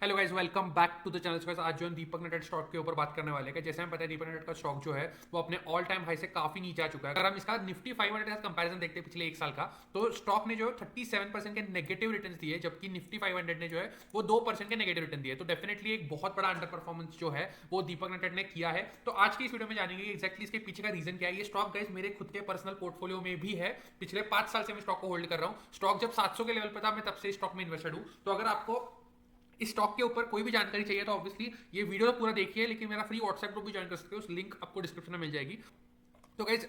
Hello guys, welcome back to the channel. Guys आज जो हम दीपक नेटेड स्टॉक के ऊपर बात करने वाले हैं। जैसे हमें पता है दीपक नेटेड का स्टॉक जो है वो अपने ऑल टाइम हाई से काफी नीचे आ चुका है। अगर हम इसका निफ्टी 500 का कंपैरिजन देखते हैं पिछले एक साल का, तो स्टॉक ने जो है 37% के नेगेटिव रिटर्न दिए, जबकि निफ्टी 500 ने जो है वो 2% के नेगेटिव रिटर्न दिए। तो डेफिनेटली एक बहुत बड़ा अंडर परफॉर्मेंस जो है वो दीपक नेटेड ने किया है। तो आज की इस वीडियो में जानेंगे एक्जैक्टली इसके पीछे का रीजन क्या है। ये स्टॉक गाइस मेरे खुद के पर्सनल पोर्टफोलियो में भी है। पिछले 5 साल से मैं स्टॉक को होल्ड कर रहा हूँ। स्टॉक जब 700 के लेवल पर था, मैं तब से स्टॉक में इन्वेस्टेड हूँ। तो अगर आपको इस स्टॉक के ऊपर कोई भी जानकारी चाहिए तो ऑब्वियसली ये वीडियो तो पूरा देखिए, लेकिन मेरा फ्री व्हाट्सएप ग्रुप भी ज्वाइन कर सकते हो। उस लिंक आपको डिस्क्रिप्शन में मिल जाएगी। तो गाइज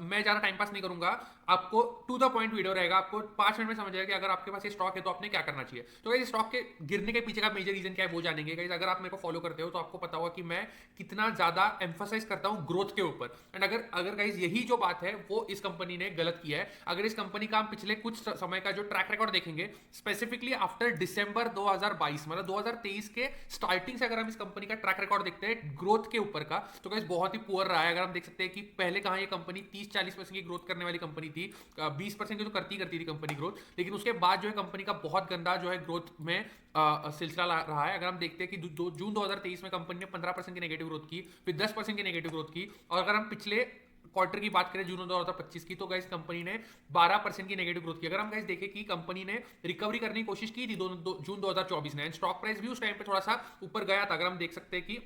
मैं ज़्यादा टाइम पास नहीं करूंगा, आपको टू द पॉइंट वीडियो रहेगा। आपको 5 मिनट में समझ आएगा कि अगर आपके पास ये स्टॉक है तो आपने क्या करना चाहिए। तो गाइज स्टॉक के गिरने के पीछे का मेजर रीजन क्या है वो जानेंगे। गाइज अगर आप मेरे को फॉलो करते हो तो आपको पता होगा कि मैं कितना ज़्यादा एम्फोसाइज करता हूँ ग्रोथ के ऊपर। एंड अगर अगर गाइज यही जो बात है वो इस कंपनी ने गलत किया है। अगर इस कंपनी का हम पिछले कुछ समय का जो ट्रैक रिकॉर्ड देखेंगे, स्पेसिफिकली आफ्टर दिसंबर 2022 मतलब 2023 के स्टार्टिंग से अगर हम इस कंपनी का ट्रैक रिकॉर्ड देखते हैं ग्रोथ के ऊपर का, तो गाइज बहुत ही पुअर रहा है। अगर हम देख सकते हैं कि पहले कहाँ ये कंपनी 30-40% की ग्रोथ करने वाली कंपनी थी, 20% की तो करती थी कंपनी ग्रोथ, लेकिन उसके बाद जो है कंपनी का बहुत गंदा जो है ग्रोथ में सिलसिला रहा है। अगर हम देखते हैं कि जून 2023 में कंपनी ने 15% की नेगेटिव ग्रोथ की, फिर 10% की नेगेटिव ग्रोथ की, और अगर हम पिछले क्वार्टर की बात करें जून 2025 की, तो गाइस कंपनी ने 12% की नेगेटिव ग्रोथ की। अगर हम गाइस देखें कि कंपनी ने रिकवरी करने की कोशिश की थी जून 2024 में, स्टॉक प्राइस भी उस टाइम पे थोड़ा सा ऊपर गया था। अगर हम देख सकते हैं कि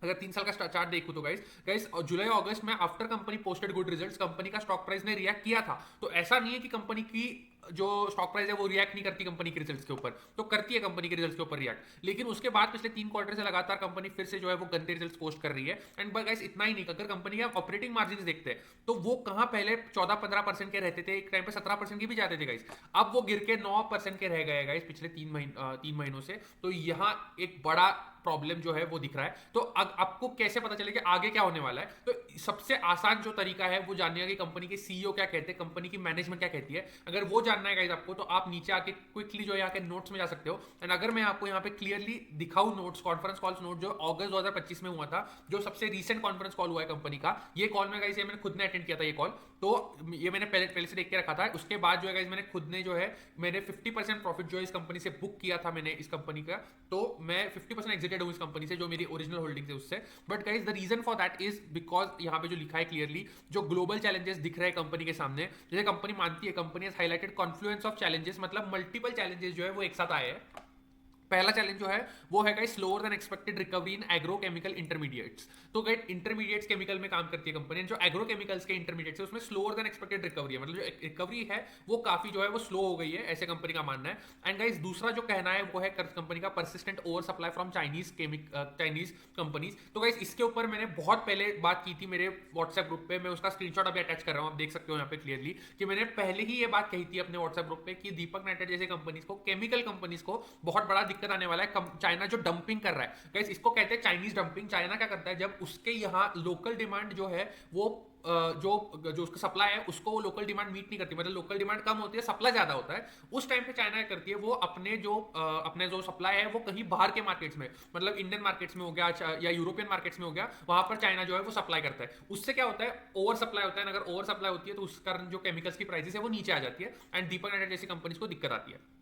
अगर 3 साल का चार्ट देखो तो गाइस गाइस जुलाई अगस्त में after company posted good results company का स्टॉक प्राइस ने रिएक्ट किया था। तो ऐसा नहीं है कि कंपनी की जो स्टॉक प्राइस है वो रिएक्ट नहीं करती कंपनी के रिजल्ट्स के ऊपर, तो करती है कंपनी के रिजल्ट्स के ऊपर रिएक्ट। लेकिन उसके बाद पिछले 3 क्वार्टर से लगातार कंपनी फिर से जो है वो गंदे रिजल्ट्स पोस्ट कर रही है। एंड गाइस इतना ही नहीं, अगर कंपनी के ऑपरेटिंग मार्जिन देखते हैं तो वो कहाँ पहले 14-15% के रहते थे, एक टाइम पे 17% की भी जाते थे गाइस, अब वो गिर के 9% के रह गए गाइस पिछले 3 महीनों से। तो यहाँ एक बड़ा प्रॉब्लम जो है वो दिख रहा है। तो आपको कैसे पता चले कि आगे क्या होने वाला है, तो सबसे आसान जो तरीका है वो जानने का कि कंपनी के सीईओ क्या कहते हैं, कंपनी की मैनेजमेंट क्या कहती है। अगर वो जानना है गाइस आपको, तो आप नीचे आके क्विकली जो यहाँ के नोट्स में जा सकते हो। एंड अगर मैं आपको यहाँ पे क्लियरली दिखाऊं नोट्स, कॉन्फ्रेंस कॉल्स नोट जो अगस्त 2025 में हुआ था, जो सबसे रीसेंट कॉन्फ्रेंस कॉल हुआ है कंपनी का, ये कॉल में गाइस मैंने खुद ने अटेंड किया था ये कॉल। तो ये मैंने पहले से देख के रखा था। उसके बाद जो है गाइस मैंने खुद ने जो है मैंने 50% प्रॉफिट जो है इस कंपनी से बुक किया था मैंने इस कंपनी का। तो मैं 50% एग्जिटेड हूँ इस कंपनी से, जो मेरी ओरिजिनल होल्डिंग है उससे। But guys the reason for that is because यहाँ पे जो लिखा है क्लियरली, जो ग्लोबल चैलेंजेस दिख रहे हैं कंपनी के सामने, जैसे कंपनी मानती है, company has highlighted Confluence of challenges, मतलब मल्टीपल चैलेंजेस जो है वो एक साथ आए हैं। पहला चैलेंज जो है वो है guys slower then expected recovery in agrochemical intermediates. तो गाइस इंटरमीडिएट्स केमिकल में काम करती है कंपनी, जो एग्रोकेमिकल्स के इंटरमीडिएट्स है उसमें स्लोअर देन एक्सपेक्टेड रिकवरी है, मतलब जो रिकवरी है वो काफी जो है वो स्लो हो गई है, ऐसे कंपनी का मानना है। एंड गाइस दूसरा जो कहना है वो है कंपनी का persistent over supply from Chinese companies. तो गाइस इसके ऊपर मैंने बहुत पहले बात की थी मेरे व्हाट्सएप ग्रुप पे, मैं उसका स्क्रीनशॉट अभी अटैच कर रहा हूँ, आप देख सकते हो यहाँ पे क्लियरली कि मैंने पहले ही ये बात कही थी अपने व्हाट्सएप ग्रुप पे कि दीपक नाइटर जैसे कंपनीज को, केमिकल कंपनीज को बहुत बड़ा दिक्कत आने वाला है। चाइना जो डंपिंग कर रहा है गाइस, इसको कहते हैं चाइनीज डंपिंग। चाइना क्या करता है, जब उसके यहाँ लोकल डिमांड जो है वो जो जो उसका सप्लाई है उसको वो लोकल डिमांड मीट नहीं करती, मतलब लोकल डिमांड कम होती है, सप्लाई ज्यादा होता है, उस टाइम पे चाइना करती है वो अपने जो सप्लाई है वो कहीं बाहर के मार्केट्स में, मतलब इंडियन मार्केट्स में हो गया या यूरोपियन मार्केट्स में हो गया, वहां पर चाइना जो है वो सप्लाई करता है। उससे क्या होता है, ओवर सप्लाई होता है। अगर ओवर सप्लाई होती है तो उस कारण जो केमिकल्स की प्राइसेस है वो नीचे आ जाती है, एंड दीपक नाइटर जैसी कंपनीज को दिक्कत आती है।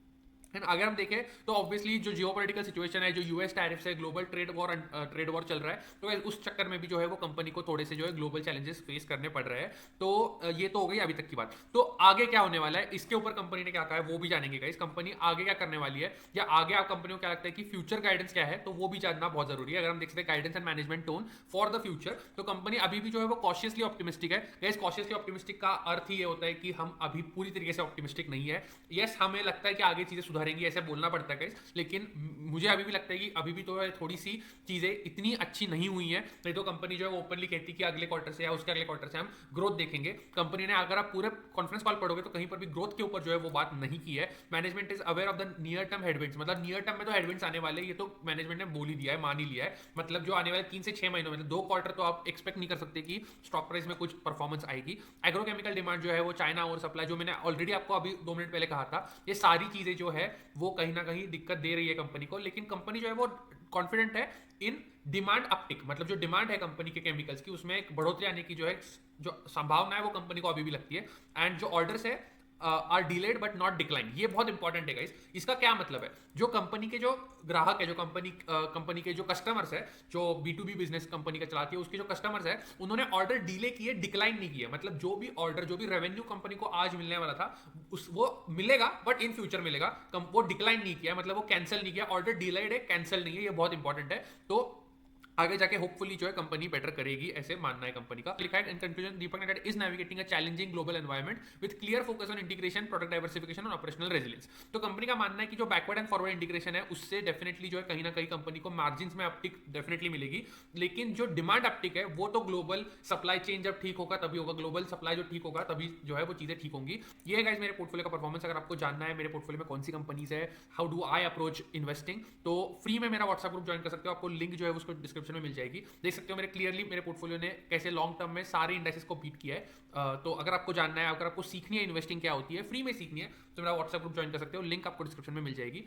अगर हम देखें तो ऑब्वियसली जो जियोपॉलिटिकल सिचुएशन है, जो यूएस टैरिफ्स है, ग्लोबल ट्रेड वॉर चल रहा है, तो उस चक्कर में भी जो है वो कंपनी को थोड़े से जो है ग्लोबल चैलेंजेस फेस करने पड़ रहे हैं। तो ये तो हो गई अभी तक की बात। तो आगे क्या होने वाला है इसके ऊपर कंपनी ने क्या कहा है वो भी जानेंगे गाइस। कंपनी आगे क्या करने वाली है, या आगे आप कंपनी को क्या लगता है कि फ्यूचर गाइडेंस क्या है, तो वो भी जानना बहुत जरूरी है। अगर हम देख सकते हैं guidance and management tone for the future, तो कंपनी अभी भी जो है वो कॉशियसली ऑप्टिमिस्टिक है गाइस। कॉशियसली ऑप्टिमिस्टिक का अर्थ ही ये होता है कि हम अभी पूरी तरीके से ऑप्टिमिस्टिक नहीं है। यस, हमें लगता है कि आगे चीजें सुधारेंगी, ऐसे बोलना पड़ता है, लेकिन मुझे अभी भी लगता है कि अभी भी तो है थोड़ी सी चीजें इतनी अच्छी नहीं हुई है। नहीं तो कंपनी जो है ओपनली कहती कि अगले क्वार्टर से या उसके अगले क्वार्टर से हम ग्रोथ देखेंगे। कंपनी ने, अगर आप पूरे कॉन्फ्रेंस कॉल पढ़ोगे तो कहीं पर भी ग्रोथ के ऊपर जो है वो बात नहीं की है। Management is aware of the near term headwinds, मतलब नियर टर्म में तो हेडविंड्स आने वाले, ये तो मैनेजमेंट ने बोल ही दिया है, मान ही लिया है। मतलब जो आने वाले 3 से 6 महीनों में, 2 क्वार्टर तो आप एक्सपेक्ट नहीं कर सकते कि स्टॉक प्राइस में कुछ परफॉर्मेंस आएगी। एग्रोकेमिकल डिमांड जो है वो चाइना और सप्लाई, जो मैंने ऑलरेडी आपको अभी 2 मिनट पहले कहा था, ये सारी चीजें जो है वो कहीं ना कहीं दिक्कत दे रही है कंपनी को। लेकिन कंपनी जो है वो कॉन्फिडेंट है इन डिमांड अपटिक, मतलब जो डिमांड है कंपनी के केमिकल्स की उसमें एक बढ़ोतरी आने की जो है जो संभावना है वो कंपनी को अभी भी लगती है। एंड जो ऑर्डर्स है are delayed but not decline. ये बहुत इंपॉर्टेंट है गाइस। इसका क्या मतलब है, जो कंपनी के जो ग्राहक है, जो कंपनी के जो कस्टमर्स है, जो B2B बिजनेस कंपनी का चलाती है, उसके जो कस्टमर्स है, उन्होंने ऑर्डर डिले किए, डिक्लाइन नहीं किया। मतलब जो भी ऑर्डर, जो भी रेवेन्यू कंपनी को आज मिलने वाला था वो मिलेगा, बट इन फ्यूचर मिलेगा। वो डिक्लाइन नहीं किया, मतलब वो कैंसिल नहीं किया। ऑर्डर डिलेड है, कैंसिल नहीं है। ये बहुत इंपॉर्टेंट है। तो आगे जाके होपफुली जो है कंपनी बेटर करेगी, ऐसे मानना है कंपनी का। लिखा है in conclusion, Deepak nitrite is navigating a challenging global environment with clear focus on integration, product diversification और ऑपरेशनल रेजिलियंस। तो कंपनी का मानना है कि जो बैकवर्ड एंड फॉरवर्ड इंटीग्रेशन है, उससे डेफिनेटली जो है कहीं ना कहीं कंपनी को मार्जिन में अपटिक डेफिनेटली मिलेगी। लेकिन जो डिमांड अपटिक है वो तो ग्लोबल सप्लाई चेन जब ठीक होगा तभी होगा। ग्लोबल सप्लाई जो ठीक होगा तभी जो है वो चीजें ठीक होंगी। ये है गाइस मेरे पोर्टफोलियो का परफॉर्मेंस। अगर आपको जानना है मेरे पोर्टफोलियो में कौन सी कंपनीज है, how do I approach investing, तो फ्री में मेरा व्हाट्सएप ग्रुप ज्वाइन कर सकते हो। आपको लिंक जो है उसको डिस्क्रिप्शन में मिल जाएगी। देख सकते हो मेरे क्लियरली मेरे पोर्टफोलियो ने कैसे लॉन्ग टर्म में सारे इंडेक्सेस को बीट किया है। तो अगर आपको जानना है, अगर आपको सीखनी है इन्वेस्टिंग क्या होती है, फ्री में सीखनी है, तो मेरा व्हाट्सएप ग्रुप ज्वाइन कर सकते हो। लिंक आपको डिस्क्रिप्शन में मिल जाएगी।